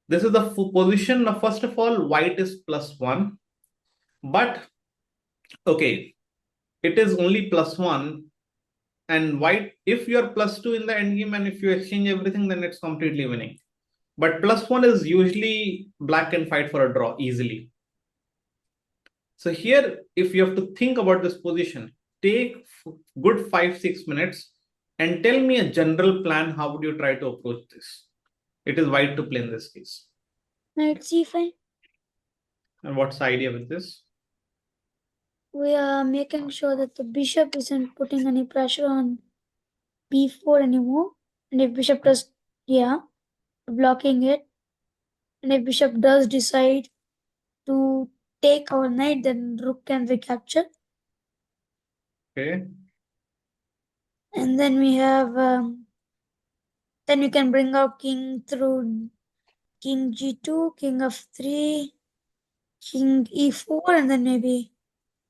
This is the position. Now, first of all, white is +1. But, okay, it is only +1. And white, if you're +2 in the endgame and if you exchange everything, then it's completely winning. But +1 is usually black can fight for a draw easily. So here, if you have to think about this position, take good 5-6 minutes and tell me a general plan. How would you try to approach this? It is white to play in this case. Knight c5. And what's the idea with this? We are making sure that the bishop isn't putting any pressure on b4 anymore. And if bishop does, blocking it. And if bishop does decide to take our knight, then rook can recapture. Okay. And then we have, then you can bring out king through king g2, king f3, king e4, and then maybe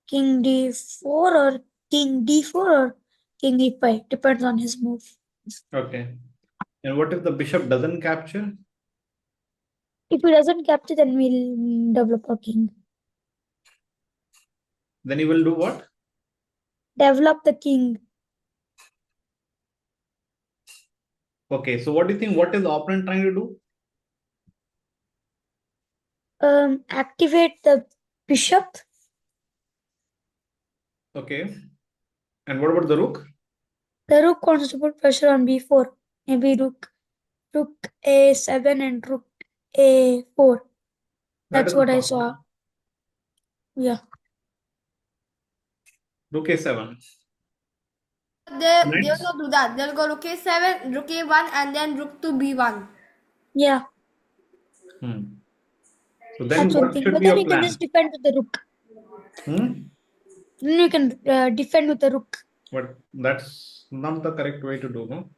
king d4 or king d4 or king e5. Depends on his move. Okay. And what if the bishop doesn't capture? If he doesn't capture, then we'll develop a king. Then he will do what? Develop the king. Okay. So what do you think? What is the opponent trying to do? Activate the bishop. Okay. And what about the rook? The rook wants to put pressure on b4. Maybe rook a7 and rook a4. That's what I saw. Yeah. Rook a7. They will not do that. They'll go rook a7, rook a1, and then rook to b1. Yeah. So then That's what one thing. should But be then your you can plan? just defend with the rook. Then you can defend with the rook. But that's not the correct way to do, no?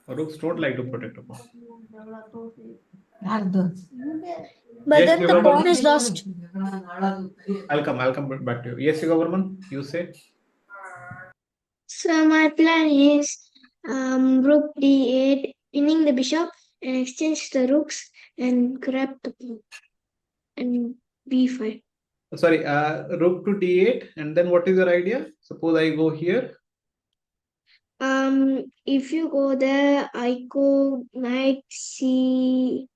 Rooks don't like to protect a pawn. But Yes, then the Yogavarman? pawn is lost. I'll come back to you. Yes, Yogavarman, you say? So my plan is rook d8, pinning the bishop and exchange the rooks and grab the pawn and b5. Sorry, rook to d8, and then what is your idea? Suppose I go here. If you go there, I go knight c5.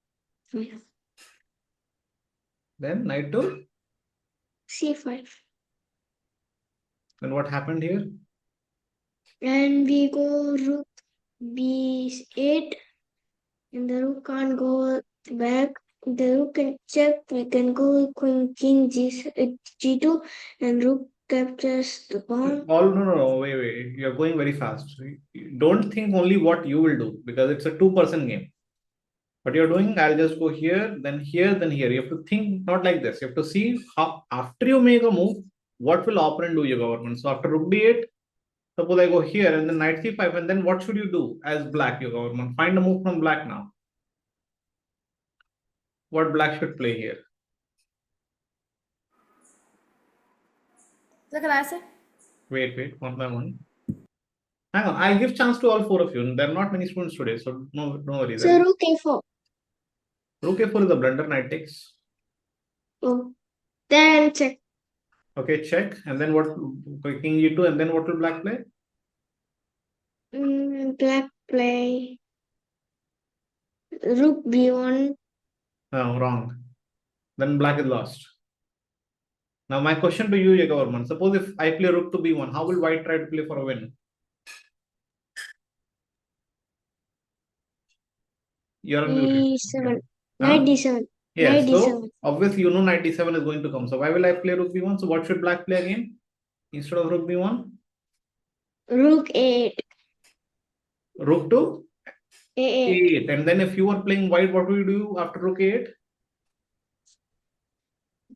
Then knight to c5. Then what happened here? And we go rook b8, and the rook can't go back. The rook can check. We can go king g2, and rook captures the pawn. No, wait. You're going very fast. Don't think only what you will do, because it's a two-person game. What you're doing, I'll just go here, then here, then here. You have to think not like this. You have to see how, after you make a move, what will opponent do, Yogavarman? So after rook d8, suppose I go here and then knight c5, and then what should you do as black, Yogavarman? Find a move from black now. What black should play here? So can I say? Wait, one by one. Hang on, I'll give chance to all four of you. There are not many students today, so no worries. So rook a4. Rook a4 is a blunder, knight takes. Oh, then check. Okay, check. And then what? King g2, and then what will black play? Black play rook b1. Oh, wrong. Then black is lost. Now my question to you, Yogavarman. Suppose if I play rook to b1, how will white try to play for a win? You're on mute. d7. Knight d7. Yes, Knight so d7. obviously you know knight d7 is going to come. So why will I play rook b1? So what should black play again instead of rook b1? Rook a8. Rook to a8. a8. And then if you were playing white, what will you do after rook a8?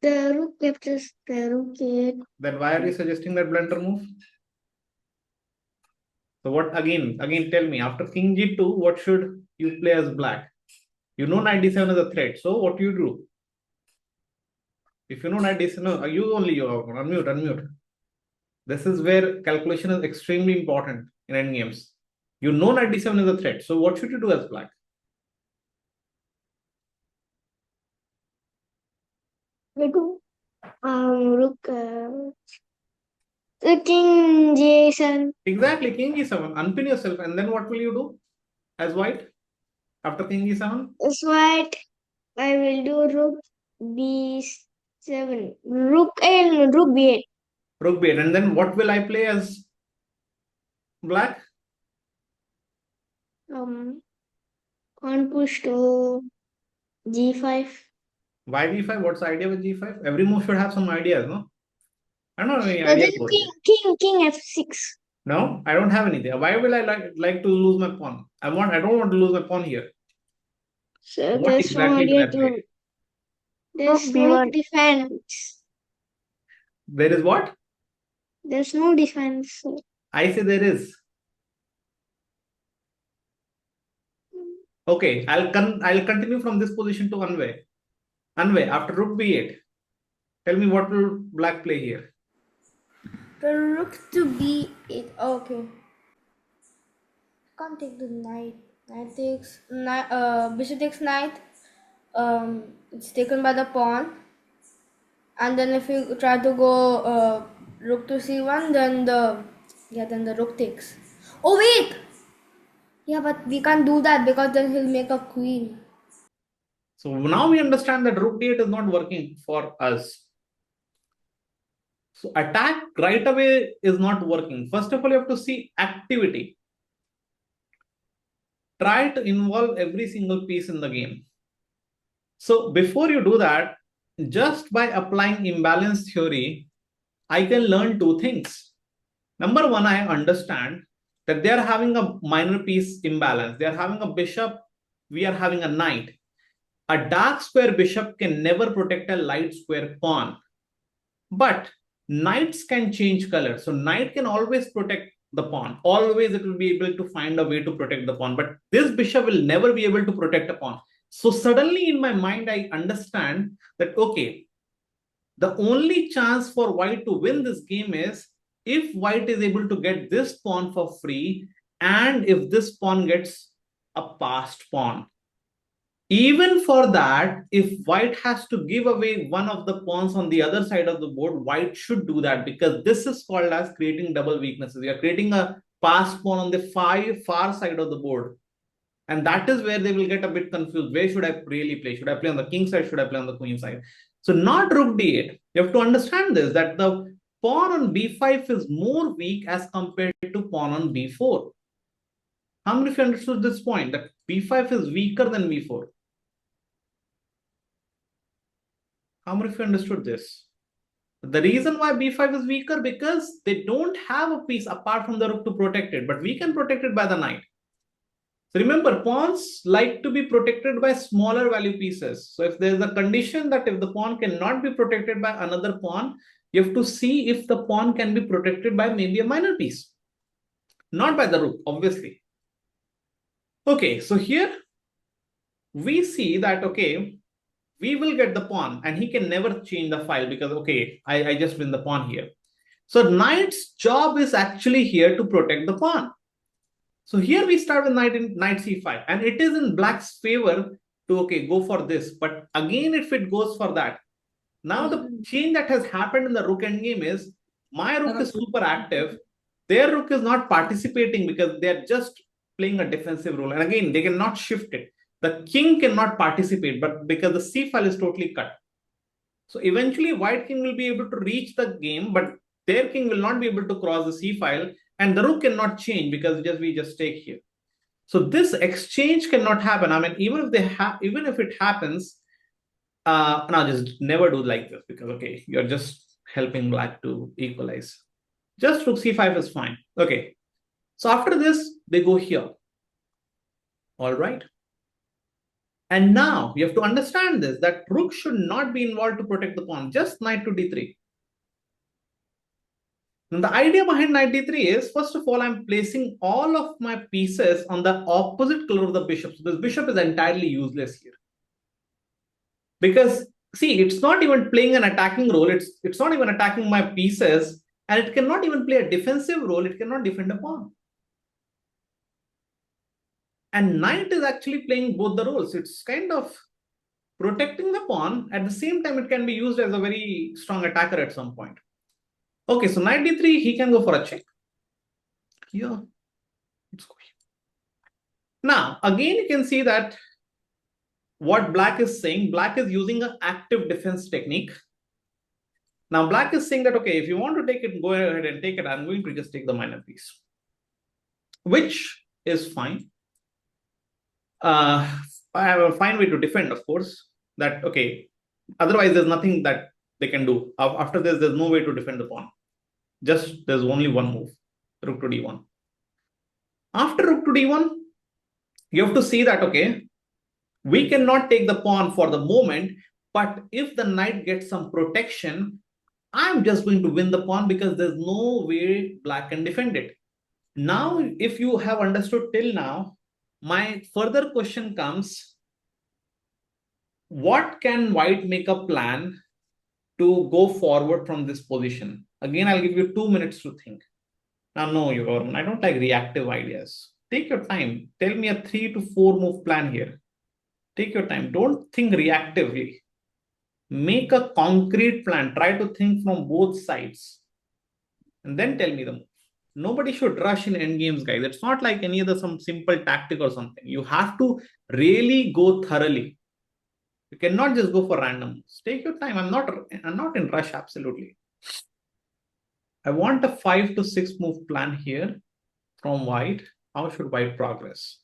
The rook captures the rook a8. Then why are you suggesting that blunder move? So what again tell me, after king g2, what should you play as black? You know knight d7 is a threat. So what do you do? If you know knight d7, no, you only unmute. This is where calculation is extremely important in endgames. You know knight d7 is a threat. So what should you do as black? Rook, King Jason. Exactly, king e7. Unpin yourself, and then what will you do as white after king e7? That's what I will do. Rook B7. Rook and Rook B8. Rook b8, and then what will I play as black? On push to G5. Why b5? What's the idea with g5? Every move should have some ideas, no? I don't have any Then ideas about it. King F6. No, I don't have anything. Why will I like to lose my pawn? I don't want to lose my pawn here. So What there's no exactly will idea I play? to. There's no defense. There is what? There's no defense. I say there is. Okay, I'll continue from this position to Anvay. Anvay, after rook b8, tell me what will black play here? The rook to b8. Okay. Can't take the knight. Bishop takes knight. It's taken by the pawn. And then if you try to go rook to c1, then the rook takes. Oh wait! Yeah, but we can't do that because then he'll make a queen. So now we understand that rook d8 is not working for us. So attack right away is not working. First of all, you have to see activity. Try to involve every single piece in the game. So before you do that, just by applying imbalance theory, I can learn two things. Number one, I understand that they are having a minor piece imbalance. They are having a bishop, we are having a knight. A dark square bishop can never protect a light square pawn. But knights can change color. So knight can always protect the pawn. Always it will be able to find a way to protect the pawn. But this bishop will never be able to protect a pawn. So suddenly in my mind, I understand that, okay, the only chance for white to win this game is if white is able to get this pawn for free and if this pawn gets a passed pawn. Even for that, if white has to give away one of the pawns on the other side of the board, white should do that because this is called as creating double weaknesses. You are creating a passed pawn on the far side of the board. And that is where they will get a bit confused. Where should I really play? Should I play on the king side? Should I play on the queen side? So not rook d8. You have to understand this, that the pawn on b5 is more weak as compared to pawn on b4. How many of you understood this point? That b5 is weaker than b4. How many of you understood this? The reason why b5 is weaker because they don't have a piece apart from the rook to protect it, but we can protect it by the knight. So remember, pawns like to be protected by smaller value pieces. So if there's a condition that if the pawn cannot be protected by another pawn, you have to see if the pawn can be protected by maybe a minor piece, not by the rook, obviously. Okay, so here we see that, okay, we will get the pawn and he can never change the file because, okay, I just win the pawn here. So knight's job is actually here to protect the pawn. So here we start with knight c5 and it is in black's favor to, okay, go for this. But again, if it goes for that, now the change that has happened in the rook endgame is my rook is super active. Their rook is not participating because they're just playing a defensive role. And again, they cannot shift it. The king cannot participate, but because the c file is totally cut. So eventually white king will be able to reach the game, but their king will not be able to cross the c file and the rook cannot change because we just take here. So this exchange cannot happen. I mean, even if it happens, now just never do like this because, okay, you're just helping black to equalize. Just rook c5 is fine. Okay. So after this, they go here. All right. And now you have to understand this, that rook should not be involved to protect the pawn, just knight to d3. Now the idea behind knight d3 is, first of all, I'm placing all of my pieces on the opposite color of the bishop. So this bishop is entirely useless here. Because see, it's not even playing an attacking role. It's not even attacking my pieces, and it cannot even play a defensive role. It cannot defend a pawn. And knight is actually playing both the roles. It's kind of protecting the pawn. At the same time, it can be used as a very strong attacker at some point. Okay, so knight d3, he can go for a check. Here, let's go here. Now, again, you can see that what black is saying, black is using an active defense technique. Now, black is saying that, okay, if you want to take it, go ahead and take it. I'm going to just take the minor piece, which is fine. I have a fine way to defend, of course, that, okay, otherwise there's nothing that they can do. After this, there's no way to defend the pawn. Just there's only one move, rook to d1. After rook to d1, you have to see that, okay, we cannot take the pawn for the moment, but if the knight gets some protection, I'm just going to win the pawn because there's no way black can defend it. Now, if you have understood till now, my further question comes, what can white make a plan to go forward from this position? Again, I'll give you 2 minutes to think. Now, no, I don't like reactive ideas. Take your time. Tell me a 3 to 4 move plan here. Take your time. Don't think reactively. Make a concrete plan. Try to think from both sides. And then tell me the move. Nobody should rush in endgames, guys. It's not like any other some simple tactic or something. You have to really go thoroughly. You cannot just go for random moves. Take your time. I'm not in rush, absolutely. I want a 5 to 6 move plan here from white. How should white progress?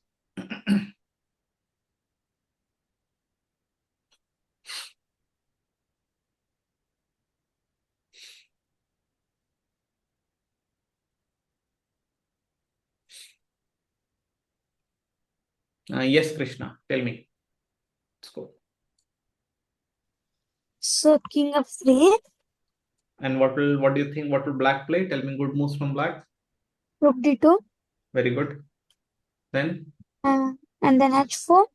Yes, Krishna, tell me. Let's go. So king of 3. And what do you think? What will black play? Tell me good moves from black. Rook d2. Very good. Then And then h4.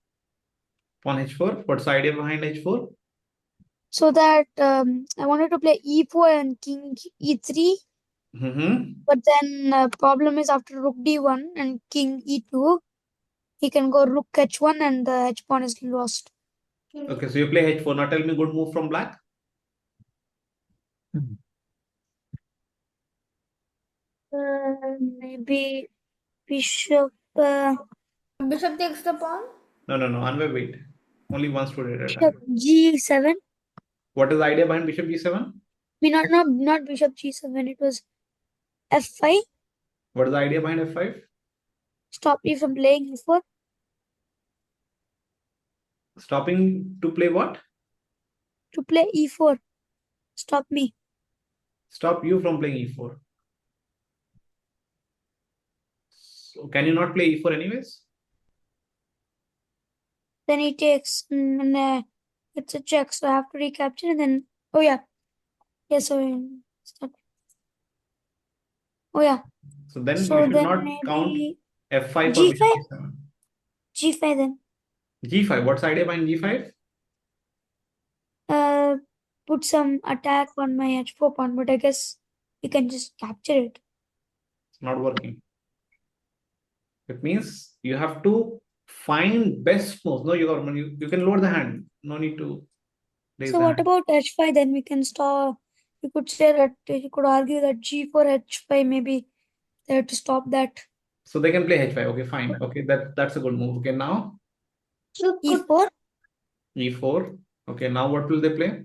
on h4. What's the idea behind h4? So that I wanted to play e4 and king e3. But then problem is after rook d1 and king e2, he can go rook h1 and the h pawn is lost. Okay, so you play h4. Now tell me good move from black. Maybe bishop. Bishop takes the pawn. No. Wait. Only one student at a Bishop time. g7. What is the idea behind bishop g7? Not bishop g7. It was f5. What is the idea behind f5? Stop me from playing e4. Stopping to play what? To play e4. Stop me. Stop you from playing e4. So can you not play e4 anyways? Then he takes and it's a check, so I have to recapture and then So then So you should then not count maybe f5 for bishop g5. g7. G5 then. G5. What's the idea behind g5? Put some attack on my h4 pawn, but I guess you can just capture it. It's not working. It means you have to find best moves. No, you can lower the hand. No need to raise So the what hand. about h5? Then we can stop. You could say that you could argue that g4 h5 maybe they have to stop that. So they can play h5. Okay, fine. Okay, that's a good move. Okay, now e4. e4. Okay, now what will they play?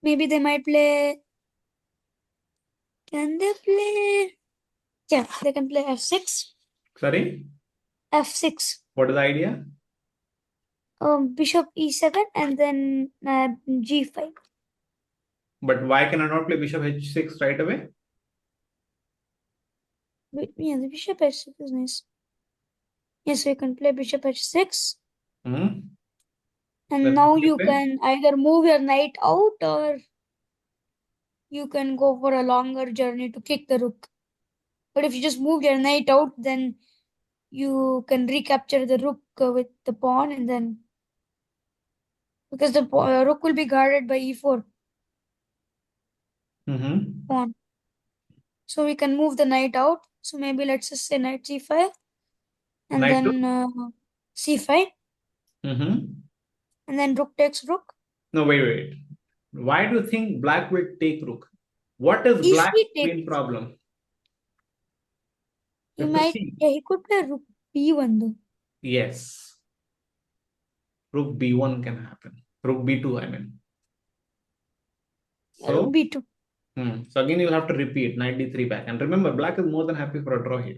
Maybe they might play. Can they play? Yeah, they can play f6. Sorry? f6. What is the idea? Bishop e7 and then g5. But why can I not play bishop h6 right away? Yeah, the bishop h6 is nice. Yes, so you can play bishop h6. And Then now what will you play? can either move your knight out or you can go for a longer journey to kick the rook. But if you just move your knight out, then you can recapture the rook with the pawn and then because the rook will be guarded by e4 pawn. So we can move the knight out. So maybe let's just say knight g5. And Knight then c5. Mm-hmm. And then rook takes rook. No, wait. Why do you think black will take rook? What is If black's he takes, main problem? he You have to might, see. he could play rook b1 though. Yes. Rook b1 can happen. Rook b2, I mean. Yeah, rook So, b2. so again, you'll have to repeat knight d3 back. And remember, black is more than happy for a draw here.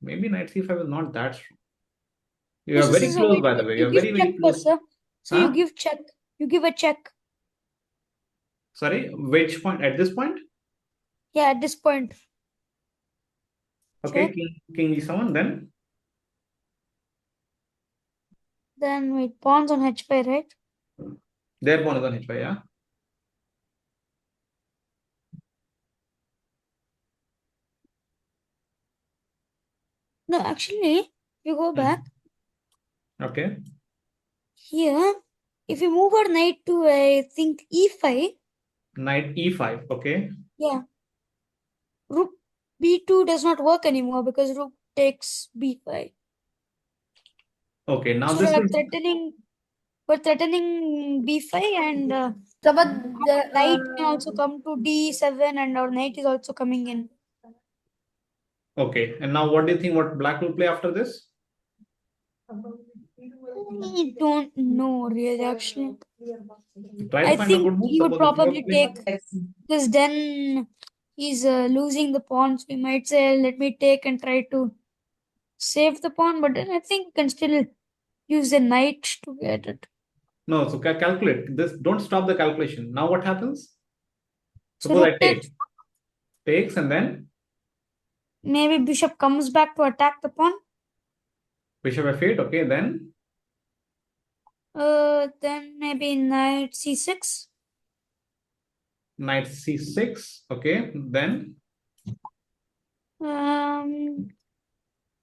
Maybe knight c5 is not that strong. You are very close, by the way. You You're give very, check very first, close. sir. So you Huh? give check. You give a check. Sorry, which point? At this point? Yeah, at this point. Okay, Check. king e7, then? Then wait, pawns on h5, right? Their pawn is on h5, yeah? No, actually, you go back. Okay. Here, if you move our knight to, I think, e5. Knight e5, okay. Yeah. Rook b2 does not work anymore because rook takes b5. Okay, now So this we're is threatening b5 and So, but knight can also come to d7 and our knight is also coming in. okay. And now what do you think what black will play after this? I don't know really actually. Try to I find a think good move. he would Suppose if you are probably playing. take, because then he's losing the pawns. We might say, let me take and try to save the pawn, but then I think we can still use the knight to get it. No, so calculate this. Don't stop the calculation. Now what happens? So Suppose I rook take. takes, Takes and then maybe bishop comes back to attack the pawn. bishop f8. Okay, then Then maybe knight c6. knight c6. Okay, then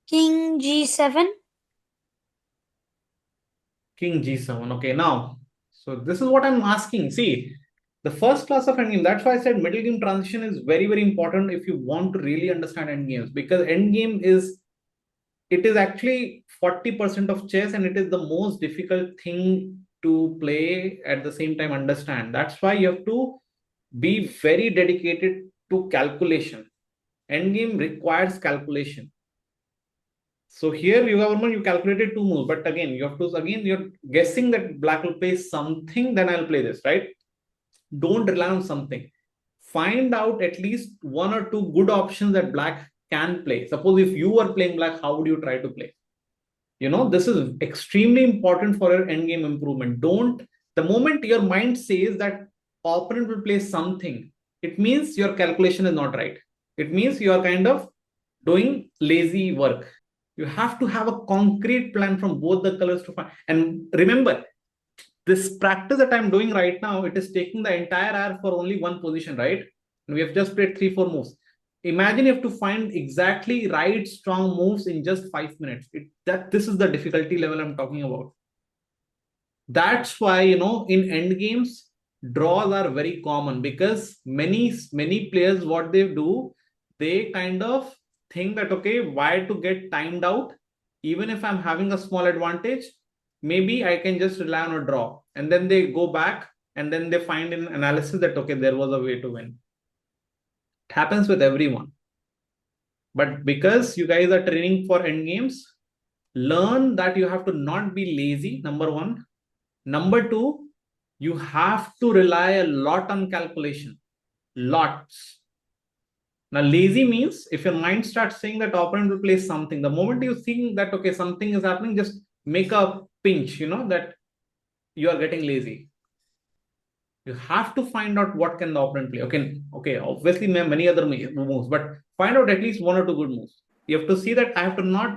King g7. king g7. Okay, now, so this is what I'm asking. See, the first class of endgame. That's why I said middle game transition is very, very important if you want to really understand endgames, because endgame is it is actually 40% of chess and it is the most difficult thing to play at the same time understand. That's why you have to be very dedicated to calculation. Endgame requires calculation. So here you calculated two moves, but again you have to you're guessing that black will play something, then I'll play this, right? Don't rely on something. Find out at least one or two good options that black can play. Suppose if you were playing black, how would you try to play? This is extremely important for your endgame improvement. Don't The moment your mind says that opponent will play something, it means your calculation is not right. It means you are kind of doing lazy work. You have to have a concrete plan from both the colors to find. And remember, this practice that I'm doing right now, it is taking the entire hour for only one position, right? And we have just played 3-4 moves. Imagine you have to find exactly right strong moves in just 5 minutes. This is the difficulty level I'm talking about. That's why in end games draws are very common, because many players, what they do, they kind of think that, okay, why to get timed out? Even if I'm having a small advantage, maybe I can just rely on a draw, and then they go back and then they find in analysis that, okay, there was a way to win. It happens with everyone. But because you guys are training for end games, learn that you have to not be lazy, number one. Number two, you have to rely a lot on calculation. Lots. Now, lazy means if your mind starts saying that opponent will play something, the moment you think that, okay, something is happening, just make a pinch, that you are getting lazy. You have to find out what can the opponent play. Okay, obviously many other moves, but find out at least one or two good moves. You have to see that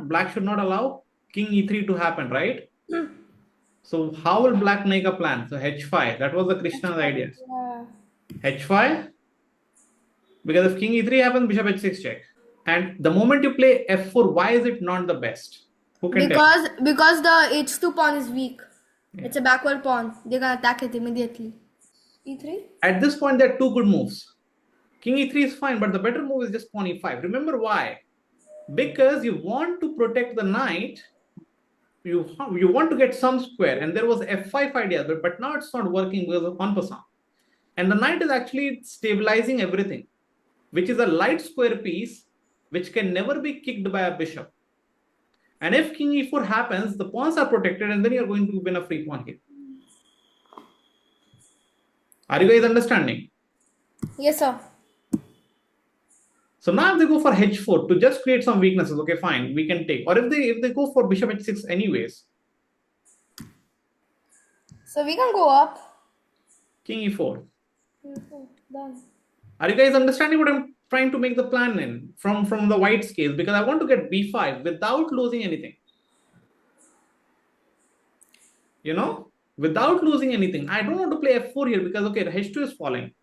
black should not allow king e3 to happen, right? So how will black make a plan? So h5, that was the Krishna's idea. Yeah. h5, because if king e3 happens, bishop h6 check. And the moment you play f4, why is it not the best? Who can tell? Because the h2 pawn is weak. Yeah. It's a backward pawn. They can attack it immediately. e3. At this point, there are two good moves. King e3 is fine, but the better move is just pawn e5. Remember why? Because you want to protect the knight, you want to get some square, and there was f5 idea, but now it's not working because of en passant. And the knight is actually stabilizing everything, which is a light square piece, which can never be kicked by a bishop. And if king e4 happens, the pawns are protected, and then you're going to win a free pawn here. Are you guys understanding? Yes, sir. So now if they go for h4 to just create some weaknesses, okay, fine, we can take. Or if they go for bishop h6 anyways. So we can go up. King e4. Done. Are you guys understanding what I'm trying to make the plan in from the white's case? Because I want to get b5 without losing anything. You know, without losing anything. I don't want to play f4 here because, okay, the h2 is falling.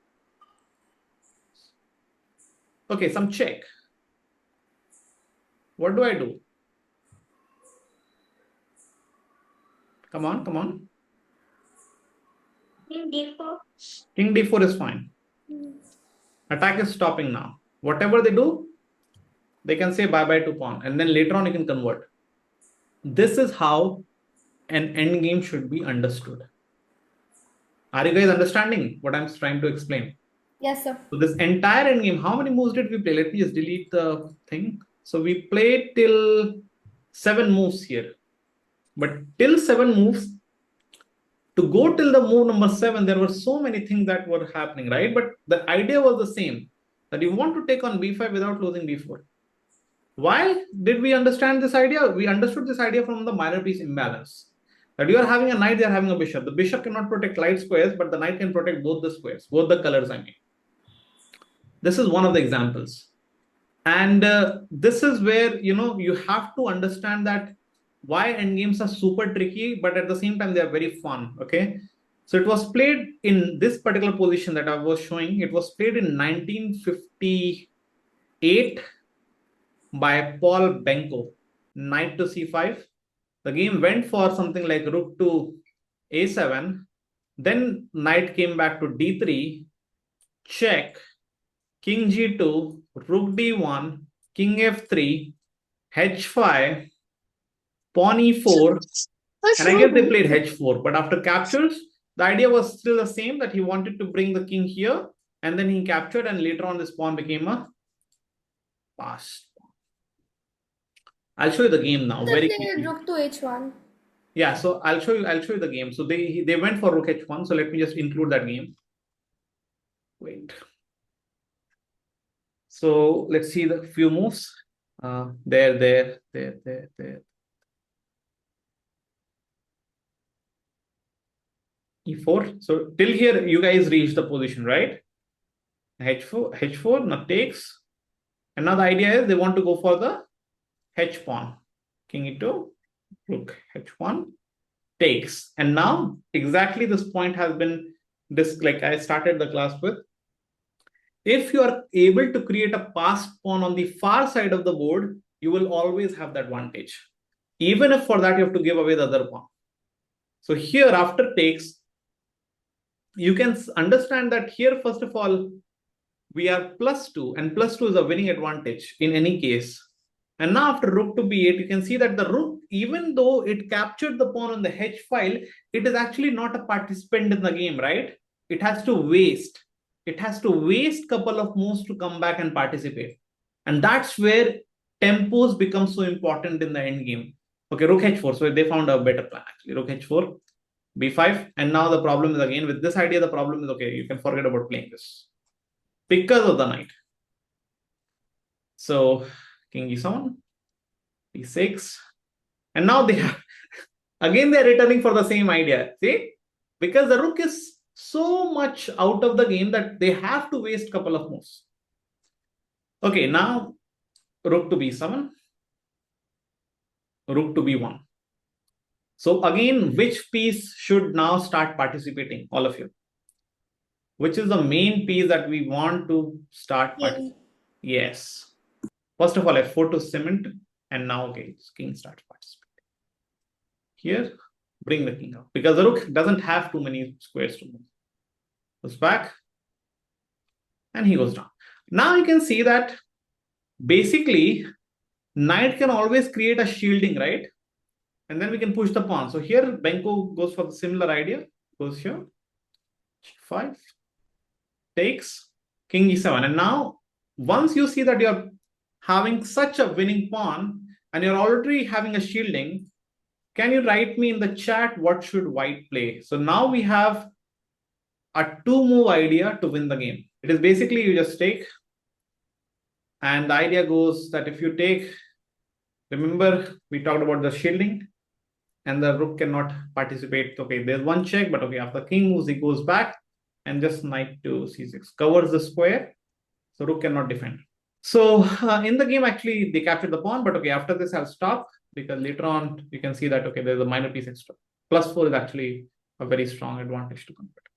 Okay, some check. What do I do? Come on, come on. King d4. King d4 is fine. Attack is stopping now. Whatever they do, they can say bye-bye to pawn. And then later on, you can convert. This is how an endgame should be understood. Are you guys understanding what I'm trying to explain? Yes, sir. So this entire endgame, how many moves did we play? Let me just delete the thing. So we played till 7 moves here. But till 7 moves, to go till the move number 7, there were so many things that were happening, right? But the idea was the same, that you want to take on b5 without losing b4. Why did we understand this idea? We understood this idea from the minor piece imbalance. That you are having a knight, they are having a bishop. The bishop cannot protect light squares, but the knight can protect both the squares, both the colors, I mean. This is one of the examples. And this is where, you have to understand that why endgames are super tricky, but at the same time, they are very fun, okay? So it was played in this particular position that I was showing. It was played in 1958 by Paul Benko, knight to c5. The game went for something like rook to a7. Then knight came back to d3, check, king g2, rook d1, king f3, h5, pawn e4, and I guess they played h4. But after captures, the idea was still the same, that he wanted to bring the king here, and then he captured, and later on this pawn became a pass. I'll show you the game now. They Very played quickly. rook to h1. Yeah, so I'll show you the game. So they went for rook h1. So let me just include that game. Wait. So let's see the few moves. There. E4. So till here, you guys reached the position, right? H4 now takes. And now the idea is they want to go for the H pawn. King e2, rook H1 takes. And now exactly this point has been like I started the class with. If you are able to create a passed pawn on the far side of the board, you will always have that advantage. Even if for that you have to give away the other pawn. So here after takes, you can understand that here, first of all, we are +2, and +2 is a winning advantage in any case. And now after rook to b8, you can see that the rook, even though it captured the pawn on the h file, it is actually not a participant in the game, right? It has to waste. It has to waste couple of moves to come back and participate. And that's where tempos become so important in the end game. Okay, rook h4. So they found a better plan actually. Rook h4, b5. And now the problem is again with this idea, the problem is, okay, you can forget about playing this because of the knight. So king e7, e6. And now they have, again, they're returning for the same idea. See? Because the rook is so much out of the game that they have to waste a couple of moves. Okay, now rook to b7, rook to b1. So again, which piece should now start participating, all of you? Which is the main piece that we want to start participating? Yes. First of all, f4 to cement, and now, okay, king starts participating. Here, bring the king out, because the rook doesn't have too many squares to move. Goes back, and he goes down. Now you can see that basically Knight can always create a shielding, right? And then we can push the pawn. So here Benko goes for the similar idea. Goes here. G5. Takes. King e7. And now, once you see that you're having such a winning pawn and you're already having a shielding, can you write me in the chat what should white play? So now we have a 2-move idea to win the game. It is basically you just take, and the idea goes that if you take, remember we talked about the shielding, and the rook cannot participate. Okay, there's one check, but okay, after king moves, he goes back and just knight to c6 covers the square, so rook cannot defend. So in the game, actually, they captured the pawn, but okay, after this, I'll stop because later on you can see that okay, there's a minor piece extra. +4 is actually a very strong advantage to convert.